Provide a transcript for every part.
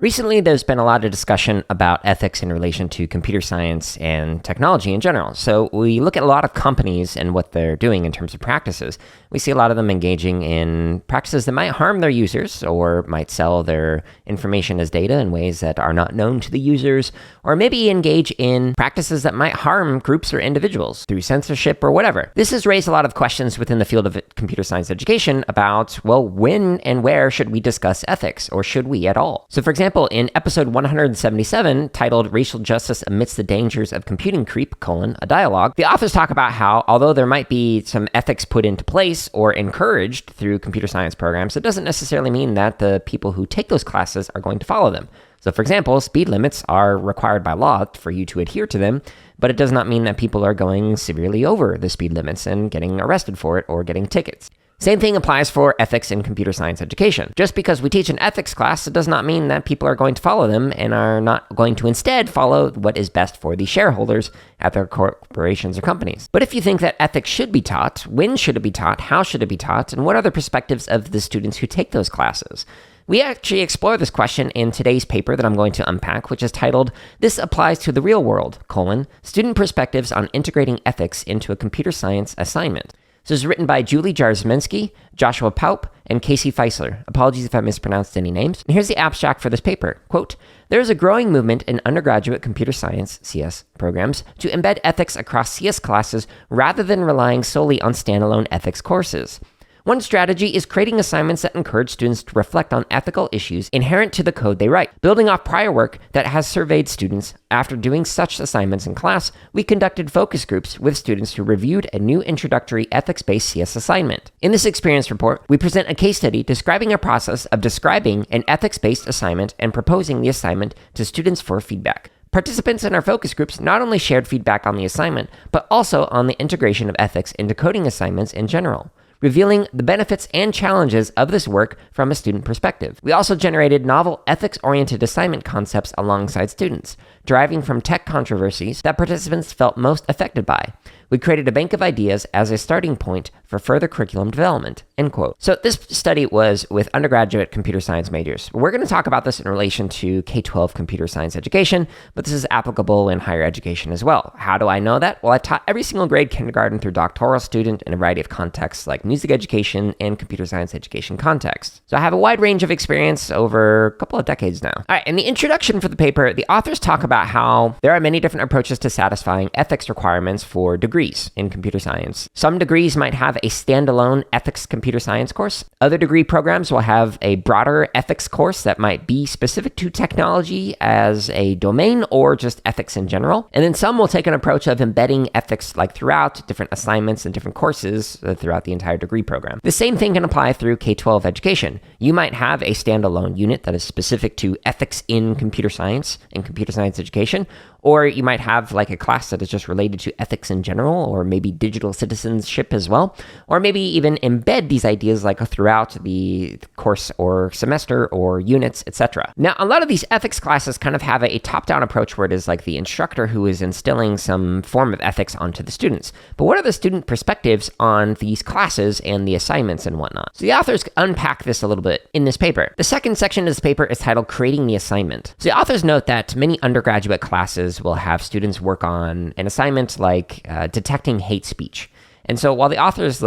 Recently, there's been a lot of discussion about ethics in relation to computer science and technology in general. So we look at a lot of companies and what they're doing in terms of practices. We see a lot of them engaging in practices that might harm their users or might sell their information as data in ways that are not known to the users, or maybe engage in practices that might harm groups or individuals through censorship or whatever. This has raised a lot of questions within the field of computer science education about, well, when and where should we discuss ethics, or should we at all? So for example, in episode 177, titled Racial Justice Amidst the Dangers of Computing Creep, a dialogue, the authors talk about how, although there might be some ethics put into place or encouraged through computer science programs, it doesn't necessarily mean that the people who take those classes are going to follow them. So for example, speed limits are required by law for you to adhere to them, but it does not mean that people are going severely over the speed limits and getting arrested for it or getting tickets. Same thing applies for ethics in computer science education. Just because we teach an ethics class, it does not mean that people are going to follow them and are not going to instead follow what is best for the shareholders at their corporations or companies. But if you think that ethics should be taught, when should it be taught, how should it be taught, and what are the perspectives of the students who take those classes? We actually explore this question in today's paper that I'm going to unpack, which is titled, This Applies to the Real World, Student Perspectives on Integrating Ethics into a Computer Science Assignment. So it's written by Julie Jarzemsky, Joshua Paup, and Casey Fiesler. Apologies if I mispronounced any names. And here's the abstract for this paper. Quote, there is a growing movement in undergraduate computer science, CS, programs to embed ethics across CS classes rather than relying solely on standalone ethics courses. One strategy is creating assignments that encourage students to reflect on ethical issues inherent to the code they write. Building off prior work that has surveyed students, after doing such assignments in class, we conducted focus groups with students who reviewed a new introductory ethics-based CS assignment. In this experience report, we present a case study describing a process of describing an ethics-based assignment and proposing the assignment to students for feedback. Participants in our focus groups not only shared feedback on the assignment, but also on the integration of ethics into coding assignments in general, revealing the benefits and challenges of this work from a student perspective. We also generated novel ethics-oriented assignment concepts alongside students, deriving from tech controversies that participants felt most affected by. We created a bank of ideas as a starting point for further curriculum development, end quote. So this study was with undergraduate computer science majors. We're going to talk about this in relation to K-12 computer science education, but this is applicable in higher education as well. How do I know that? Well, I taught every single grade, kindergarten through doctoral student, in a variety of contexts like music education and computer science education contexts. So I have a wide range of experience over a couple of decades now. All right, in the introduction for the paper, the authors talk about how there are many different approaches to satisfying ethics requirements for degrees in computer science. Some degrees might have a standalone ethics computer science course. Other degree programs will have a broader ethics course that might be specific to technology as a domain or just ethics in general. And then some will take an approach of embedding ethics like throughout different assignments and different courses throughout the entire degree program. The same thing can apply through K-12 education. You might have a standalone unit that is specific to ethics in computer science and computer science education, or you might have like a class that is just related to ethics in general, or maybe digital citizenship as well, or maybe even embed these ideas like throughout the course or semester or units, etc. Now, a lot of these ethics classes kind of have a top-down approach where it is like the instructor who is instilling some form of ethics onto the students. But what are the student perspectives on these classes and the assignments and whatnot? So the authors unpack this a little bit in this paper. The second section of this paper is titled Creating the Assignment. So the authors note that many undergraduate classes will have students work on an assignment like detecting hate speech. And so while the authors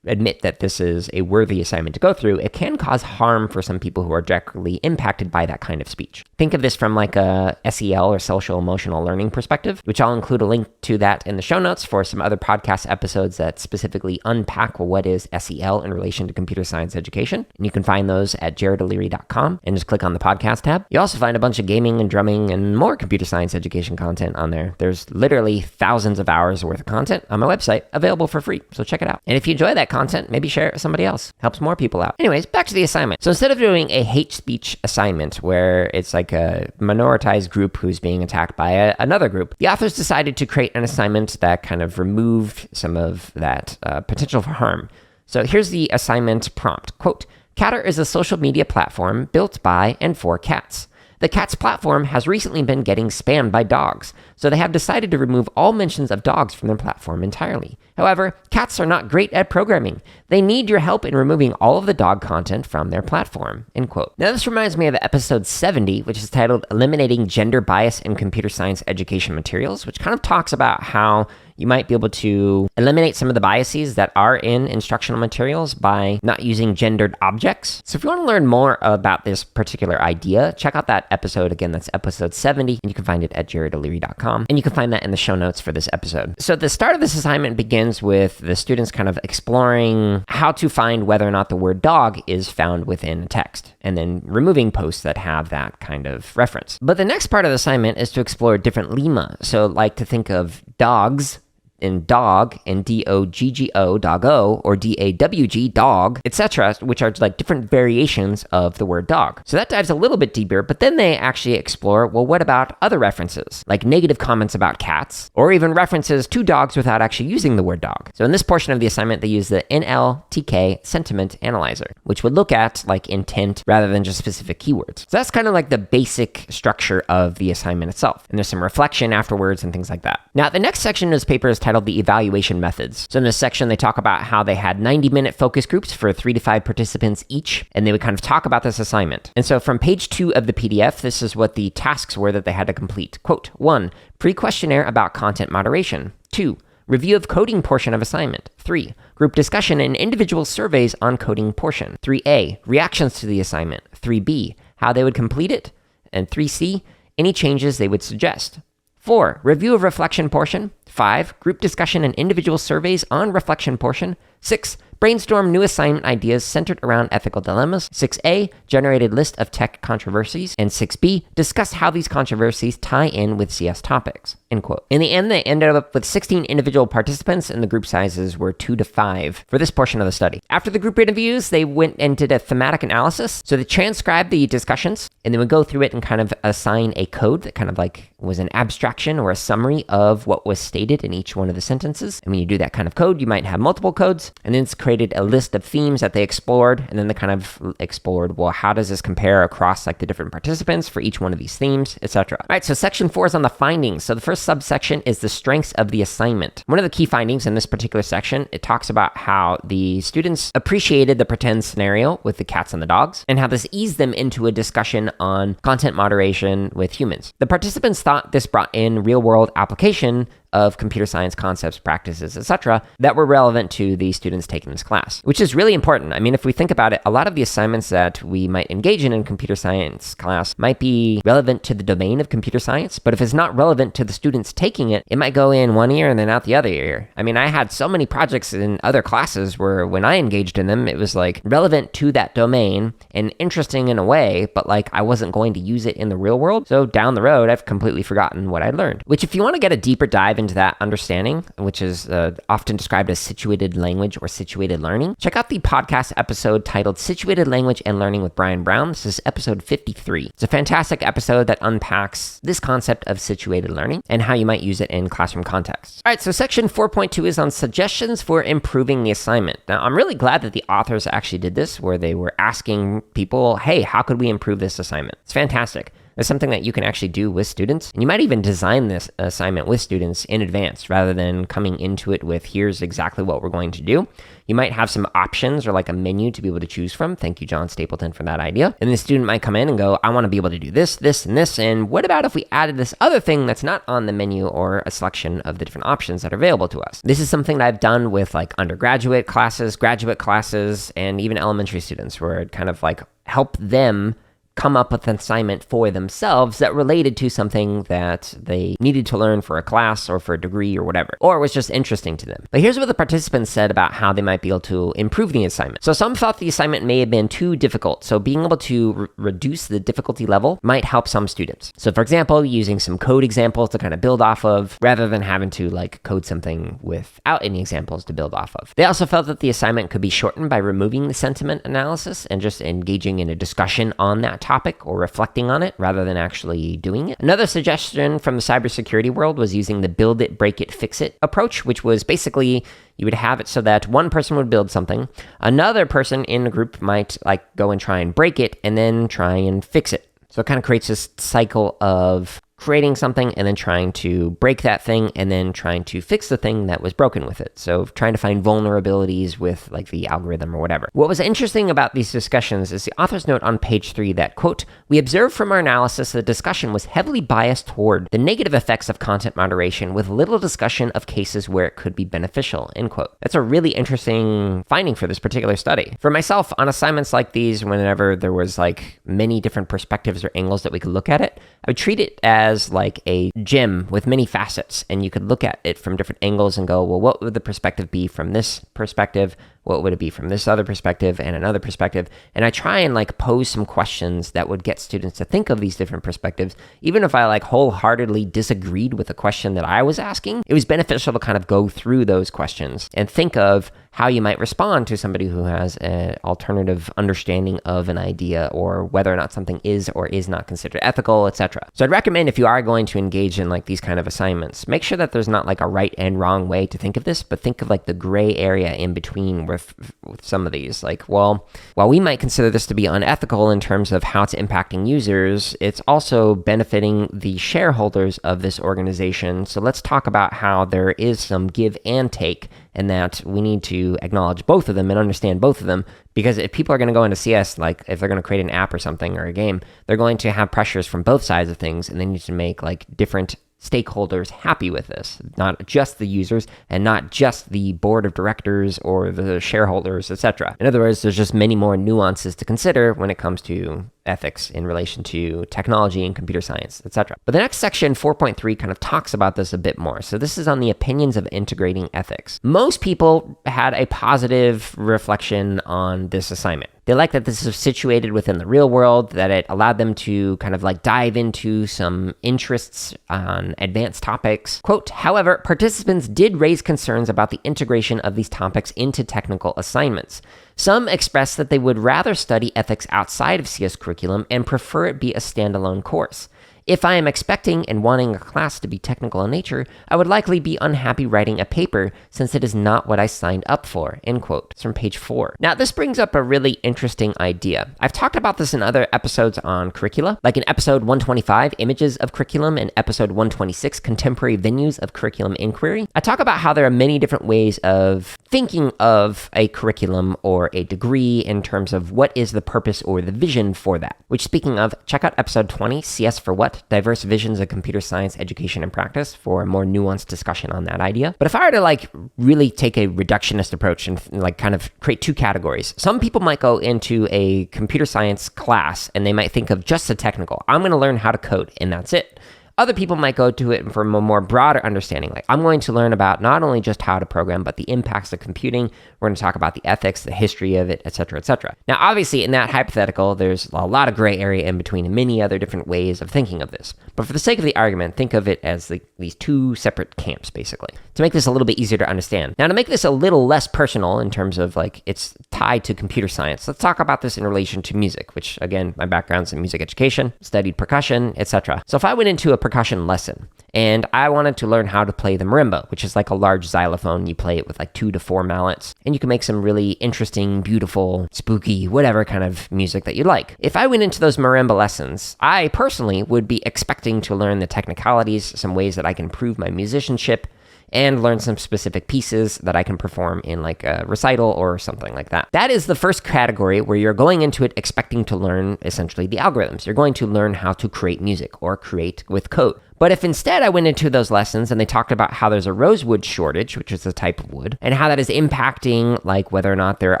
admit that this is a worthy assignment to go through, it can cause harm for some people who are directly impacted by that kind of speech. Think of this from like a SEL or social emotional learning perspective, which I'll include a link to that in the show notes for some other podcast episodes that specifically unpack what is SEL in relation to computer science education. And you can find those at jaredoleary.com and just click on the podcast tab. You also find a bunch of gaming and drumming and more computer science education content on there. There's literally thousands of hours worth of content on my website available for free, so check it out. And if you enjoy that content, maybe share it with somebody else. Helps more people out. Anyways, back to the assignment. So instead of doing a hate speech assignment where it's like a minoritized group who's being attacked by another group, the authors decided to create an assignment that kind of removed some of that potential for harm. So here's the assignment prompt. Quote, Catter is a social media platform built by and for cats. The Cats platform has recently been getting spammed by dogs, so they have decided to remove all mentions of dogs from their platform entirely. However, cats are not great at programming. They need your help in removing all of the dog content from their platform, end quote. Now, this reminds me of episode 70, which is titled Eliminating Gender Bias in Computer Science Education Materials, which kind of talks about how you might be able to eliminate some of the biases that are in instructional materials by not using gendered objects. So if you want to learn more about this particular idea, check out that episode. Again, that's episode 70, and you can find it at jaredoleary.com, and you can find that in the show notes for this episode. So the start of this assignment begins with the students kind of exploring how to find whether or not the word dog is found within a text, and then removing posts that have that kind of reference. But the next part of the assignment is to explore different lemma. So like to think of dogs in dog and D-O-G-G-O, doggo, or D-A-W-G, dog, etc., which are like different variations of the word dog. So that dives a little bit deeper, but then they actually explore, well, what about other references, like negative comments about cats, or even references to dogs without actually using the word dog. So in this portion of the assignment, they use the NLTK sentiment analyzer, which would look at like intent rather than just specific keywords. So that's kind of like the basic structure of the assignment itself. And there's some reflection afterwards and things like that. Now, the next section of this paper is titled The Evaluation Methods. So in this section, they talk about how they had 90-minute focus groups for 3 to 5 participants each, and they would kind of talk about this assignment. And so from page 2 of the PDF, this is what the tasks were that they had to complete. Quote, 1, pre-questionnaire about content moderation. 2, review of coding portion of assignment. 3, group discussion and individual surveys on coding portion. 3A, reactions to the assignment. 3B, how they would complete it. And 3C, any changes they would suggest. 4, review of reflection portion. 5, group discussion and individual surveys on reflection portion. 6, brainstorm new assignment ideas centered around ethical dilemmas. 6A, generated list of tech controversies. And 6B, discuss how these controversies tie in with CS topics, end quote. In the end, they ended up with 16 individual participants, and the group sizes were 2 to 5 for this portion of the study. After the group interviews, they went and did a thematic analysis. So they transcribed the discussions, and they would go through it and kind of assign a code that kind of like was an abstraction or a summary of what was stated in each one of the sentences. And when you do that kind of code, you might have multiple codes, and then it's created a list of themes that they explored, and then they kind of explored, well, how does this compare across like the different participants for each one of these themes, etc. All right, so section 4 is on the findings. So the first subsection is the strengths of the assignment. One of the key findings in this particular section, it talks about how the students appreciated the pretend scenario with the cats and the dogs, and how this eased them into a discussion on content moderation with humans. The participants thought this brought in real-world application of computer science concepts, practices, etc., that were relevant to the students taking this class, which is really important. I mean, if we think about it, a lot of the assignments that we might engage in computer science class might be relevant to the domain of computer science, but if it's not relevant to the students taking it, it might go in one ear and then out the other ear. I mean, I had so many projects in other classes where when I engaged in them, it was like relevant to that domain and interesting in a way, but like I wasn't going to use it in the real world. So down the road, I've completely forgotten what I learned, which if you want to get a deeper dive into that understanding, which is often described as situated language or situated learning, check out the podcast episode titled Situated Language and Learning with Brian Brown. This is episode 53. It's a fantastic episode that unpacks this concept of situated learning and how you might use it in classroom contexts. All right, so section 4.2 is on suggestions for improving the assignment. Now, I'm really glad that the authors actually did this, where they were asking people, hey, how could we improve this assignment? It's fantastic. It's something that you can actually do with students. And you might even design this assignment with students in advance rather than coming into it with, here's exactly what we're going to do. You might have some options or like a menu to be able to choose from. Thank you, John Stapleton, for that idea. And the student might come in and go, I want to be able to do this, this, and this. And what about if we added this other thing that's not on the menu or a selection of the different options that are available to us? This is something that I've done with like undergraduate classes, graduate classes, and even elementary students, where it kind of like help them come up with an assignment for themselves that related to something that they needed to learn for a class or for a degree or whatever, or was just interesting to them. But here's what the participants said about how they might be able to improve the assignment. So some thought the assignment may have been too difficult, so being able to reduce the difficulty level might help some students. So for example, using some code examples to kind of build off of, rather than having to like code something without any examples to build off of. They also felt that the assignment could be shortened by removing the sentiment analysis and just engaging in a discussion on that topic or reflecting on it rather than actually doing it. Another suggestion from the cybersecurity world was using the build it, break it, fix it approach, which was basically you would have it so that one person would build something, another person in the group might like go and try and break it and then try and fix it. So it kind of creates this cycle of creating something and then trying to break that thing and then trying to fix the thing that was broken with it. So trying to find vulnerabilities with like the algorithm or whatever. What was interesting about these discussions is the authors note on page 3 that, quote, "We observed from our analysis the discussion was heavily biased toward the negative effects of content moderation with little discussion of cases where it could be beneficial," end quote. That's a really interesting finding for this particular study. For myself, on assignments like these, whenever there was like many different perspectives or angles that we could look at it, I would treat it as like a gem with many facets, and you could look at it from different angles and go, well, what would the perspective be from this perspective? What would it be from this other perspective and another perspective? And I try and like pose some questions that would get students to think of these different perspectives. Even if I like wholeheartedly disagreed with the question that I was asking, it was beneficial to kind of go through those questions and think of how you might respond to somebody who has an alternative understanding of an idea, or whether or not something is or is not considered ethical, etc. So I'd recommend, if you are going to engage in like these kind of assignments, make sure that there's not like a right and wrong way to think of this, but think of like the gray area in between with some of these. Like, well, while we might consider this to be unethical in terms of how it's impacting users, it's also benefiting the shareholders of this organization. So let's talk about how there is some give and take, and that we need to acknowledge both of them and understand both of them. Because if people are going to go into CS, like if they're going to create an app or something or a game, they're going to have pressures from both sides of things, and they need to make like different stakeholders happy with this, not just the users and not just the board of directors or the shareholders, etc. In other words, there's just many more nuances to consider when it comes to ethics in relation to technology and computer science, etc. But the next section, 4.3, kind of talks about this a bit more. So this is on the opinions of integrating ethics. Most people had a positive reflection on this assignment. They like that this is situated within the real world, that it allowed them to kind of like dive into some interests on advanced topics. Quote, "However, participants did raise concerns about the integration of these topics into technical assignments. Some expressed that they would rather study ethics outside of CS curriculum and prefer it be a standalone course. If I am expecting and wanting a class to be technical in nature, I would likely be unhappy writing a paper since it is not what I signed up for," end quote. It's from page 4. Now, this brings up a really interesting idea. I've talked about this in other episodes on curricula, like in episode 125, Images of Curriculum, and episode 126, Contemporary Venues of Curriculum Inquiry. I talk about how there are many different ways of thinking of a curriculum or a degree in terms of what is the purpose or the vision for that. Which, speaking of, check out episode 20, CS for What? Diverse Visions of Computer Science Education and Practice, for a more nuanced discussion on that idea. But if I were to like really take a reductionist approach and like kind of create two categories, some people might go into a computer science class and they might think of just the technical. I'm going to learn how to code and that's it. Other people might go to it for a more broader understanding. Like, I'm going to learn about not only just how to program, but the impacts of computing. We're going to talk about the ethics, the history of it, etc., etc. Now, obviously, in that hypothetical, there's a lot of gray area in between and many other different ways of thinking of this. But for the sake of the argument, think of it as these two separate camps, basically, to make this a little bit easier to understand. Now, to make this a little less personal in terms of like it's tied to computer science, let's talk about this in relation to music, which, again, my background's in music education, studied percussion, etc. So if I went into a percussion lesson and I wanted to learn how to play the marimba, which is like a large xylophone, you play it with like 2 to 4 mallets, and you can make some really interesting, beautiful, spooky, whatever kind of music that you like. If I went into those marimba lessons, I personally would be expecting to learn the technicalities, some ways that I can improve my musicianship, and learn some specific pieces that I can perform in like a recital or something like that. That is the first category where you're going into it expecting to learn essentially the algorithms. You're going to learn how to create music or create with code. But if instead I went into those lessons and they talked about how there's a rosewood shortage, which is a type of wood, and how that is impacting like whether or not there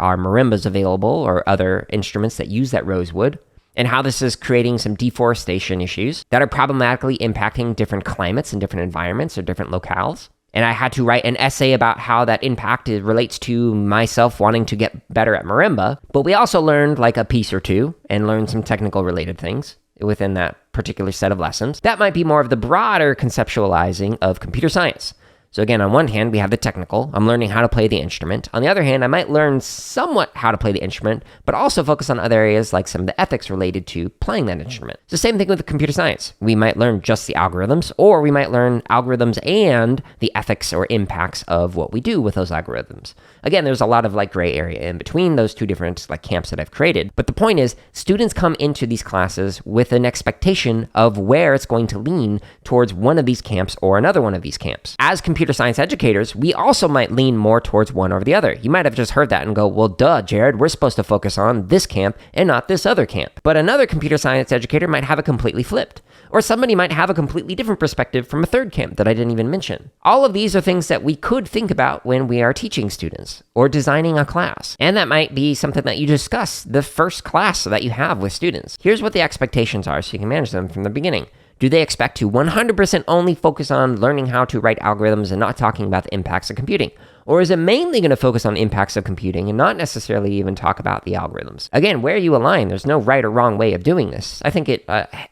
are marimbas available or other instruments that use that rosewood, and how this is creating some deforestation issues that are problematically impacting different climates and different environments or different locales. And I had to write an essay about how that impact relates to myself wanting to get better at marimba. But we also learned like a piece or two and learned some technical related things within that particular set of lessons. That might be more of the broader conceptualizing of computer science. So again, on one hand, we have the technical. I'm learning how to play the instrument. On the other hand, I might learn somewhat how to play the instrument, but also focus on other areas like some of the ethics related to playing that instrument. It's the same thing with computer science. We might learn just the algorithms, or we might learn algorithms and the ethics or impacts of what we do with those algorithms. Again, there's a lot of gray area in between those two different camps that I've created. But the point is, students come into these classes with an expectation of where it's going to lean towards one of these camps or another one of these camps. As computer science educators, we also might lean more towards one or the other. You might have just heard that and go, well, duh, Jared, we're supposed to focus on this camp and not this other camp. But another computer science educator might have it completely flipped. Or somebody might have a completely different perspective from a third camp that I didn't even mention. All of these are things that we could think about when we are teaching students or designing a class. And that might be something that you discuss the first class that you have with students. Here's what the expectations are so you can manage them from the beginning. Do they expect to 100% only focus on learning how to write algorithms and not talking about the impacts of computing? Or is it mainly going to focus on impacts of computing and not necessarily even talk about the algorithms? Again, where you align, there's no right or wrong way of doing this. I think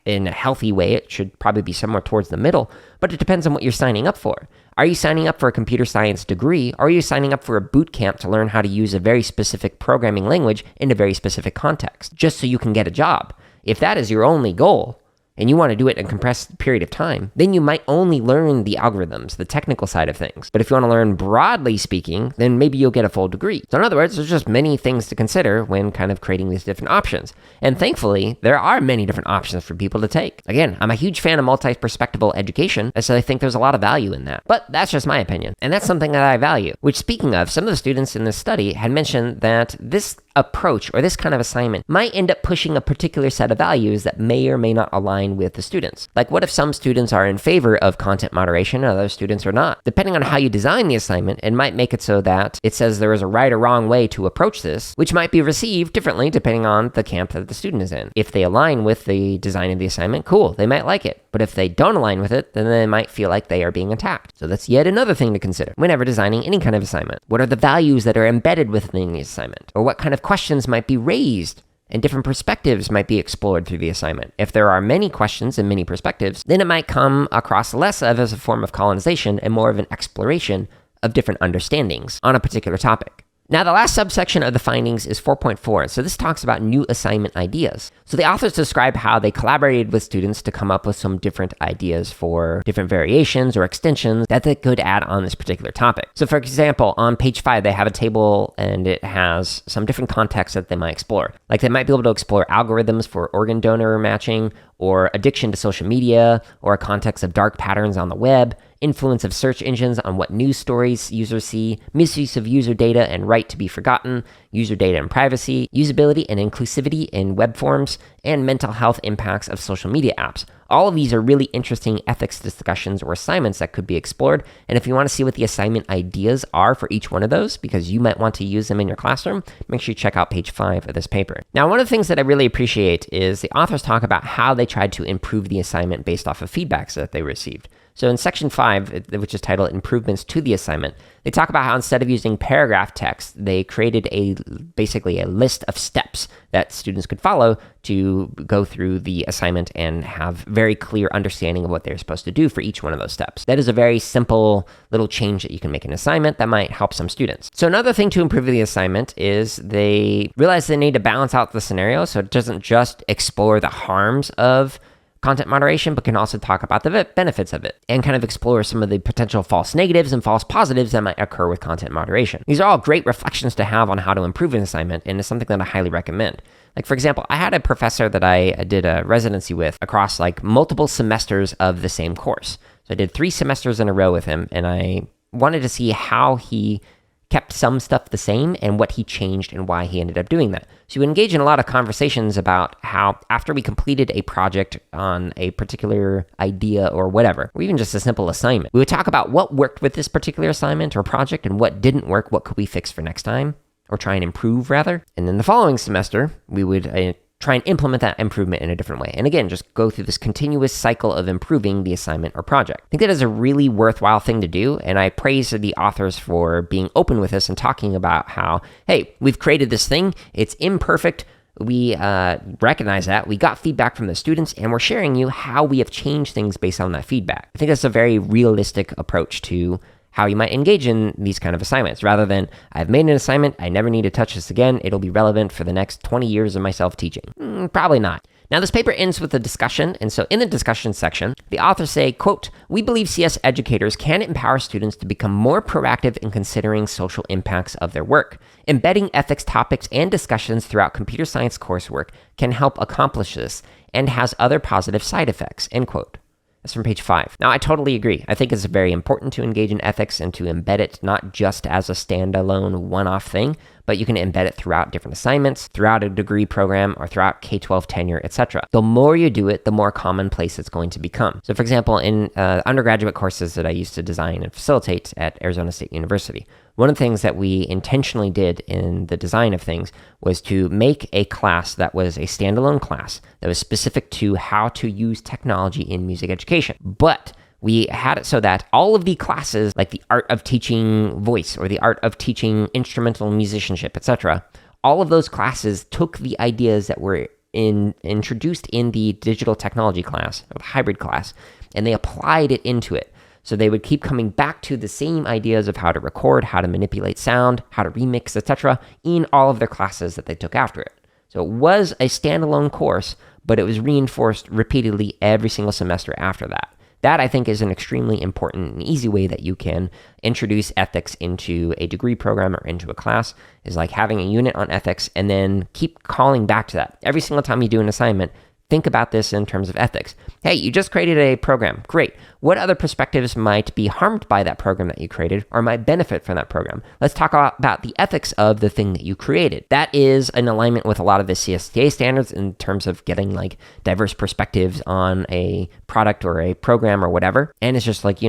in a healthy way, it should probably be somewhere towards the middle, but it depends on what you're signing up for. Are you signing up for a computer science degree, or are you signing up for a boot camp to learn how to use a very specific programming language in a very specific context, just so you can get a job? If that is your only goal, and you want to do it in a compressed period of time, then you might only learn the algorithms, the technical side of things. But if you want to learn broadly speaking, then maybe you'll get a full degree. So in other words, there's just many things to consider when kind of creating these different options. And thankfully, there are many different options for people to take. Again, I'm a huge fan of multi-perspectival education, so I think there's a lot of value in that. But that's just my opinion. And that's something that I value. Which, speaking of, some of the students in this study had mentioned that this approach or this kind of assignment might end up pushing a particular set of values that may or may not align with the students. Like, what if some students are in favor of content moderation and other students are not? Depending on how you design the assignment, it might make it so that it says there is a right or wrong way to approach this, which might be received differently depending on the camp that the student is in. If they align with the design of the assignment, cool, they might like it. But if they don't align with it, then they might feel like they are being attacked. So that's yet another thing to consider whenever designing any kind of assignment. What are the values that are embedded within the assignment? Or what kind of questions might be raised and different perspectives might be explored through the assignment? If there are many questions and many perspectives, then it might come across less of as a form of colonization and more of an exploration of different understandings on a particular topic. Now, the last subsection of the findings is 4.4. So this talks about new assignment ideas. So the authors describe how they collaborated with students to come up with some different ideas for different variations or extensions that they could add on this particular topic. So for example, on page 5, they have a table and it has some different contexts that they might explore. Like, they might be able to explore algorithms for organ donor matching, or addiction to social media, or a context of dark patterns on the web, influence of search engines on what news stories users see, misuse of user data and right to be forgotten, user data and privacy, usability and inclusivity in web forms, and mental health impacts of social media apps. All of these are really interesting ethics discussions or assignments that could be explored. And if you want to see what the assignment ideas are for each one of those, because you might want to use them in your classroom, make sure you check out page 5 of this paper. Now, one of the things that I really appreciate is the authors talk about how they tried to improve the assignment based off of feedbacks that they received. So in section 5, which is titled Improvements to the Assignment, they talk about how instead of using paragraph text, they created basically a list of steps that students could follow to go through the assignment and have very clear understanding of what they're supposed to do for each one of those steps. That is a very simple little change that you can make in an assignment that might help some students. So another thing to improve the assignment is they realize they need to balance out the scenario so it doesn't just explore the harms of content moderation, but can also talk about the benefits of it and kind of explore some of the potential false negatives and false positives that might occur with content moderation. These are all great reflections to have on how to improve an assignment, and it's something that I highly recommend. Like, for example, I had a professor that I did a residency with across multiple semesters of the same course. So I did 3 semesters in a row with him, and I wanted to see how he kept some stuff the same and what he changed and why he ended up doing that. So we engage in a lot of conversations about how after we completed a project on a particular idea or whatever, or even just a simple assignment, we would talk about what worked with this particular assignment or project and what didn't work, what could we fix for next time, or try and improve rather. And then the following semester, we would try and implement that improvement in a different way. And again, just go through this continuous cycle of improving the assignment or project. I think that is a really worthwhile thing to do, and I praise the authors for being open with this and talking about how, hey, we've created this thing, it's imperfect, we recognize that, we got feedback from the students, and we're sharing you how we have changed things based on that feedback. I think that's a very realistic approach to how you might engage in these kind of assignments, rather than, I've made an assignment, I never need to touch this again, it'll be relevant for the next 20 years of myself teaching. Probably not. Now, this paper ends with a discussion, and so in the discussion section, the authors say, quote, "We believe CS educators can empower students to become more proactive in considering social impacts of their work. Embedding ethics topics and discussions throughout computer science coursework can help accomplish this and has other positive side effects," end quote. That's from page 5. Now, I totally agree. I think it's very important to engage in ethics and to embed it not just as a standalone one-off thing, but you can embed it throughout different assignments, throughout a degree program, or throughout K-12 tenure, etc. The more you do it, the more commonplace it's going to become. So, for example, in undergraduate courses that I used to design and facilitate at Arizona State University, one of the things that we intentionally did in the design of things was to make a class that was a standalone class that was specific to how to use technology in music education. But we had it so that all of the classes, like the art of teaching voice or the art of teaching instrumental musicianship, etc., all of those classes took the ideas that were introduced in the digital technology class, or the hybrid class, and they applied it into it. So they would keep coming back to the same ideas of how to record, how to manipulate sound, how to remix, etc., in all of their classes that they took after it. So it was a standalone course, but it was reinforced repeatedly every single semester after that. That, I think, is an extremely important and easy way that you can introduce ethics into a degree program or into a class, is like having a unit on ethics and then keep calling back to that. Every single time you do an assignment, think about this in terms of ethics. Hey, you just created a program. Great. What other perspectives might be harmed by that program that you created or might benefit from that program? Let's talk about the ethics of the thing that you created. That is in alignment with a lot of the CSTA standards in terms of getting like diverse perspectives on a product or a program or whatever. And it's just like,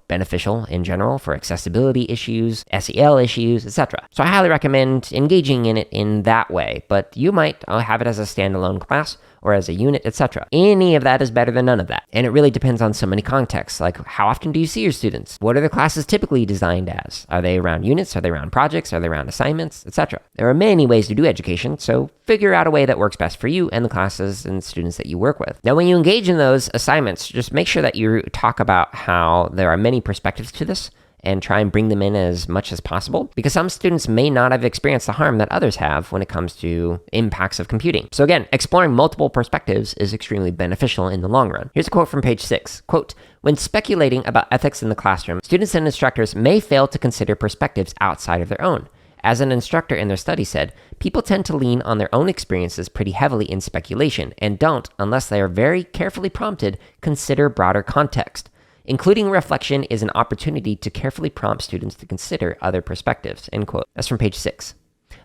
beneficial in general for accessibility issues, SEL issues, etc. So I highly recommend engaging in it in that way, but you might have it as a standalone class or as a unit, etc. Any of that is better than none of that. And it really depends on so many contexts, like how often do you see your students? What are the classes typically designed as? Are they around units? Are they around projects? Are they around assignments, etc.? There are many ways to do education, so figure out a way that works best for you and the classes and students that you work with. Now, when you engage in those assignments, just make sure that you talk about how there are many perspectives to this and try and bring them in as much as possible, because some students may not have experienced the harm that others have when it comes to impacts of computing. So again, exploring multiple perspectives is extremely beneficial in the long run. Here's a quote from page 6. Quote, "When speculating about ethics in the classroom, students and instructors may fail to consider perspectives outside of their own. As an instructor in their study said, people tend to lean on their own experiences pretty heavily in speculation and don't, unless they are very carefully prompted, consider broader context. Including reflection is an opportunity to carefully prompt students to consider other perspectives," end quote. That's from page 6.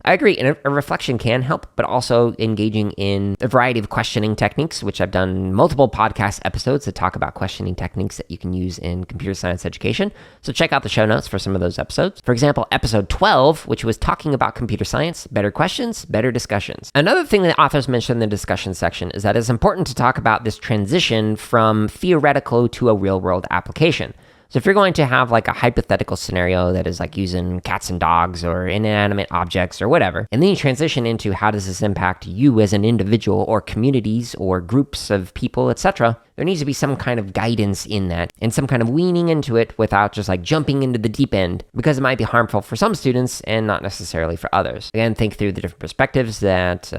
I agree, and a reflection can help, but also engaging in a variety of questioning techniques, which I've done multiple podcast episodes that talk about questioning techniques that you can use in computer science education. So check out the show notes for some of those episodes. For example, episode 12, which was talking about computer science, better questions, better discussions. Another thing that authors mention in the discussion section is that it's important to talk about this transition from theoretical to a real-world application. So if you're going to have like a hypothetical scenario that is like using cats and dogs or inanimate objects or whatever, and then you transition into how does this impact you as an individual or communities or groups of people, etc., there needs to be some kind of guidance in that and some kind of weaning into it without just like jumping into the deep end, because it might be harmful for some students and not necessarily for others. Again, think through the different perspectives that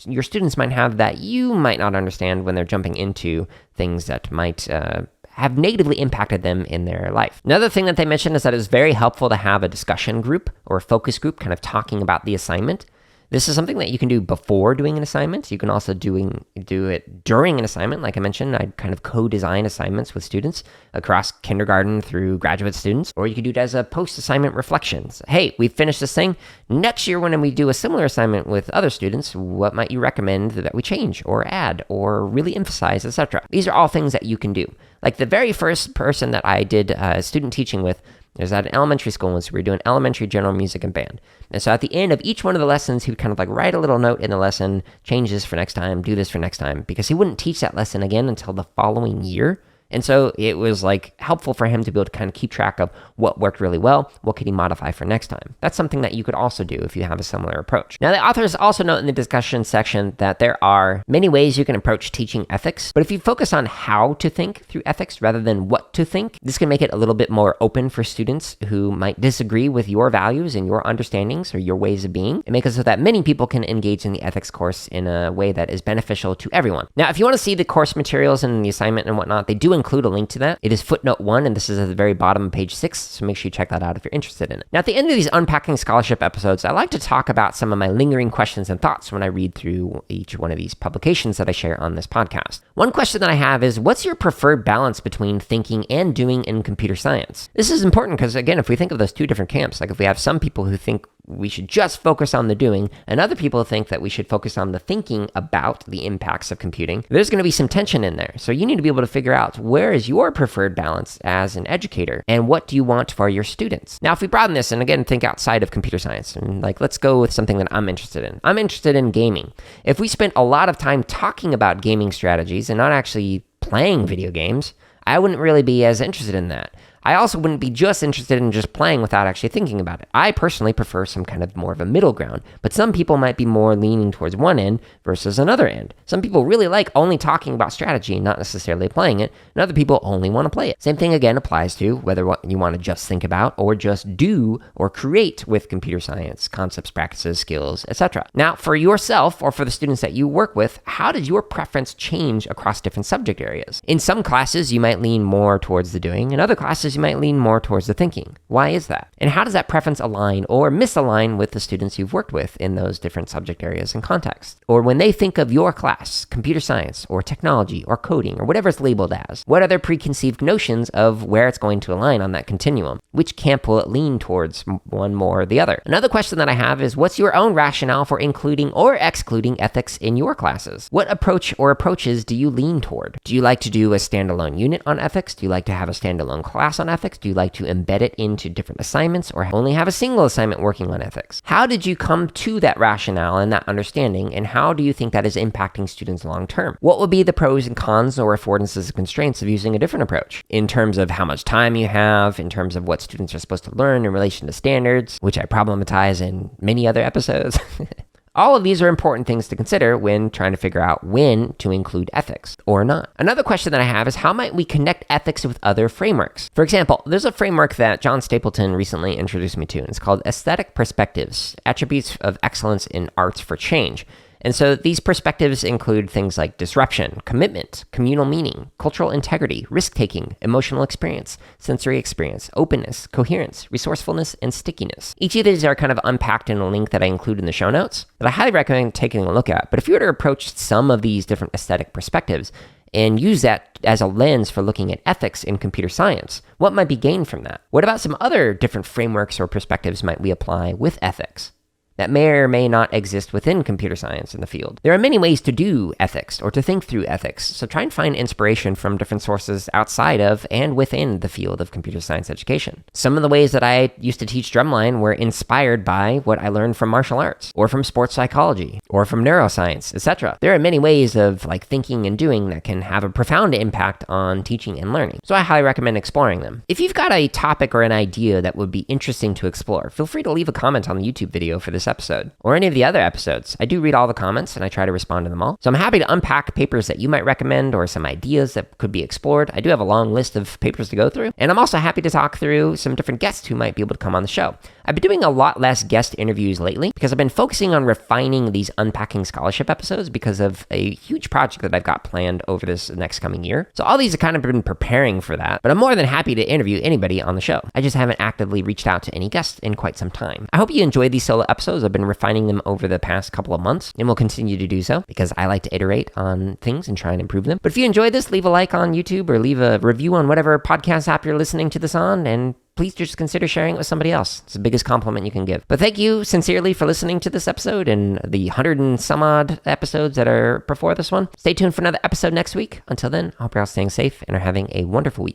your students might have that you might not understand when they're jumping into things that might have negatively impacted them in their life. Another thing that they mentioned is that it's very helpful to have a discussion group or a focus group kind of talking about the assignment. This is something that you can do before doing an assignment. You can also do it during an assignment. Like I mentioned, I kind of co-design assignments with students across kindergarten through graduate students, or you can do it as a post-assignment reflections. Hey, we've finished this thing. Next year, when we do a similar assignment with other students, what might you recommend that we change or add or really emphasize, etc.? These are all things that you can do. Like the very first person that I did student teaching with, there's at an elementary school once we were doing elementary general music and band. And so at the end of each one of the lessons, he would kind of like write a little note in the lesson, change this for next time, do this for next time, because he wouldn't teach that lesson again until the following year. And so it was like helpful for him to be able to kind of keep track of what worked really well, what could he modify for next time. That's something that you could also do if you have a similar approach. Now, the authors also note in the discussion section that there are many ways you can approach teaching ethics, but if you focus on how to think through ethics rather than what to think, this can make it a little bit more open for students who might disagree with your values and your understandings or your ways of being, and make it so that many people can engage in the ethics course in a way that is beneficial to everyone. Now, if you want to see the course materials and the assignment and whatnot, they do include a link to that. It is footnote 1, and this is at the very bottom of page 6, so make sure you check that out if you're interested in it. Now, at the end of these Unpacking Scholarship episodes, I like to talk about some of my lingering questions and thoughts when I read through each one of these publications that I share on this podcast. One question that I have is, what's your preferred balance between thinking and doing in computer science? This is important because, again, if we think of those two different camps, like if we have some people who think we should just focus on the doing, and other people think that we should focus on the thinking about the impacts of computing, there's going to be some tension in there. So you need to be able to figure out where is your preferred balance as an educator, and what do you want for your students? Now, if we broaden this, and again, think outside of computer science, and like, let's go with something that I'm interested in. I'm interested in gaming. If we spent a lot of time talking about gaming strategies and not actually playing video games, I wouldn't really be as interested in that. I also wouldn't be just interested in just playing without actually thinking about it. I personally prefer some kind of more of a middle ground, but some people might be more leaning towards one end versus another end. Some people really like only talking about strategy and not necessarily playing it, and other people only want to play it. Same thing again applies to whether what you want to just think about or just do or create with computer science, concepts, practices, skills, etc. Now, for yourself or for the students that you work with, how does your preference change across different subject areas? In some classes, you might lean more towards the doing. In other classes, you might lean more towards the thinking. Why is that? And how does that preference align or misalign with the students you've worked with in those different subject areas and contexts? Or when they think of your class, computer science or technology or coding or whatever it's labeled as, what are their preconceived notions of where it's going to align on that continuum? Which camp will it lean towards, one more or the other? Another question that I have is, what's your own rationale for including or excluding ethics in your classes? What approach or approaches do you lean toward? Do you like to do a standalone unit on ethics? Do you like to have a standalone class on ethics? Do you like to embed it into different assignments or only have a single assignment working on ethics? How did you come to that rationale and that understanding, and how do you think that is impacting students long term? What would be the pros and cons or affordances and constraints of using a different approach in terms of how much time you have, in terms of what students are supposed to learn in relation to standards, which I problematize in many other episodes? All of these are important things to consider when trying to figure out when to include ethics or not. Another question that I have is, how might we connect ethics with other frameworks? For example, there's a framework that John Stapleton recently introduced me to, and it's called Aesthetic Perspectives, Attributes of Excellence in Arts for Change. And so these perspectives include things like disruption, commitment, communal meaning, cultural integrity, risk-taking, emotional experience, sensory experience, openness, coherence, resourcefulness, and stickiness. Each of these are kind of unpacked in a link that I include in the show notes that I highly recommend taking a look at. But if you were to approach some of these different aesthetic perspectives and use that as a lens for looking at ethics in computer science, what might be gained from that? What about some other different frameworks or perspectives might we apply with ethics that may or may not exist within computer science in the field? There are many ways to do ethics or to think through ethics, so try and find inspiration from different sources outside of and within the field of computer science education. Some of the ways that I used to teach drumline were inspired by what I learned from martial arts, or from sports psychology, or from neuroscience, etc. There are many ways of thinking and doing that can have a profound impact on teaching and learning, so I highly recommend exploring them. If you've got a topic or an idea that would be interesting to explore, feel free to leave a comment on the YouTube video for this episode or any of the other episodes. I do read all the comments and I try to respond to them all. So I'm happy to unpack papers that you might recommend or some ideas that could be explored. I do have a long list of papers to go through, and I'm also happy to talk through some different guests who might be able to come on the show. I've been doing a lot less guest interviews lately because I've been focusing on refining these Unpacking Scholarship episodes because of a huge project that I've got planned over this next coming year. So all these have kind of been preparing for that, but I'm more than happy to interview anybody on the show. I just haven't actively reached out to any guests in quite some time. I hope you enjoyed these solo episodes. I've been refining them over the past couple of months and will continue to do so because I like to iterate on things and try and improve them. But if you enjoyed this, leave a like on YouTube or leave a review on whatever podcast app you're listening to this on, and please just consider sharing it with somebody else. It's the biggest compliment you can give. But thank you sincerely for listening to this episode and the 100 and some odd episodes that are before this one. Stay tuned for another episode next week. Until then, I hope you're all staying safe and are having a wonderful week.